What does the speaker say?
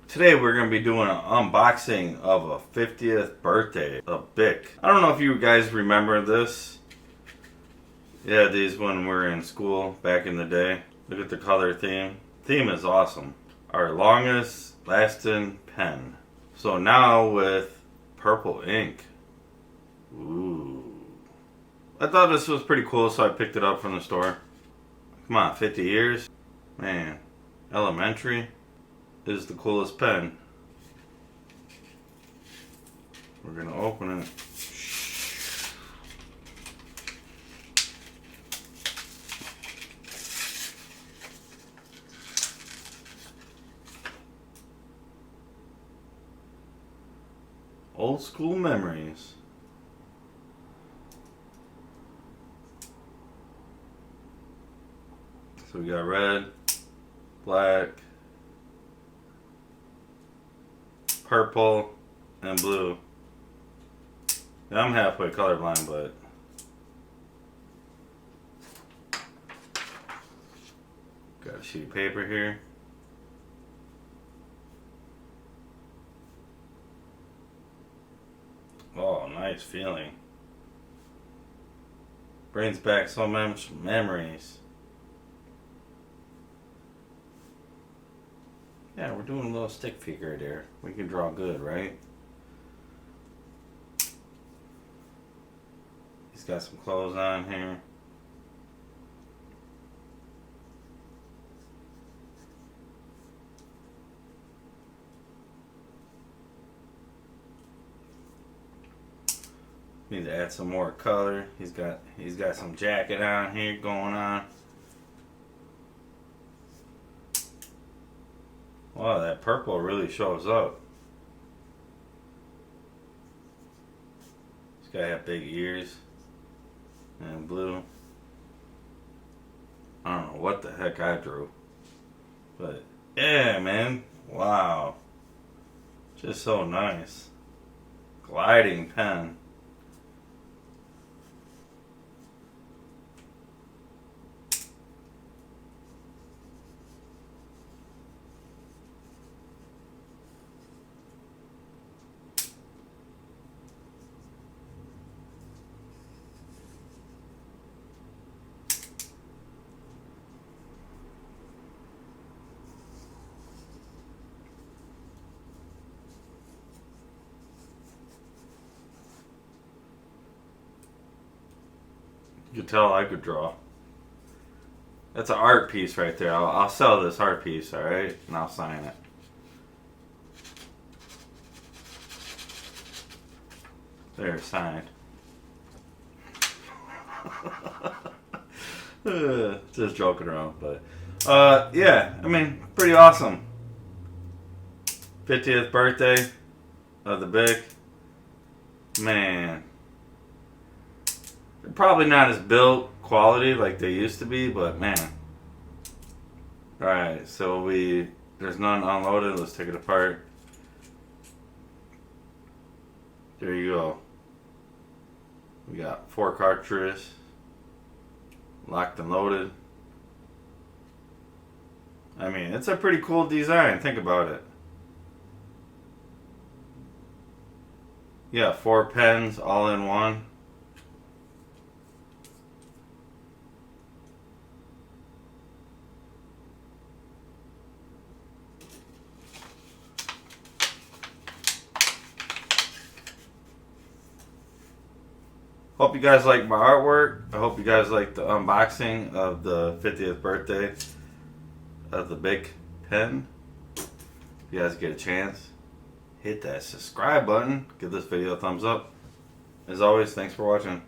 Today we're going to be doing an unboxing of a 50th birthday of Bic. I don't know if you guys remember this. Yeah, these when we were in school back in the day. Look at the color theme. Theme is awesome. Our longest lasting pen. So now with purple ink. Ooh. I thought this was pretty cool, so I picked it up from the store. Come on, 50 years? Man, elementary is the coolest pen. We're gonna open it. Old school memories. So we got red, black, purple, and blue. Yeah, I'm halfway colorblind, but got a sheet of paper here. Oh, nice feeling. Brings back so much memories. Yeah, we're doing a little stick figure there. We can draw good, right? He's got some clothes on here. Need to add some more color. He's got some jacket on here going on. Wow, that purple really shows up. This guy have big ears. And blue. I don't know what the heck I drew. But yeah, man. Wow. Just so nice. Gliding pen. You could tell I could draw. That's an art piece right there. I'll sell this art piece, alright? And I'll sign it. There, signed. Just joking around, but yeah, I mean, pretty awesome. 50th birthday of the Bic. Man. They're probably not as built quality like they used to be, but man. Alright, so there's none unloaded. Let's take it apart. There you go. We got 4 cartridges. Locked and loaded. I mean, it's a pretty cool design. Think about it. Yeah, 4 pens all in one. Hope you guys like my artwork. I hope you guys like the unboxing of the 50th birthday of the Bic pen. If you guys get a chance, hit that subscribe button. Give this video a thumbs up. As always, thanks for watching.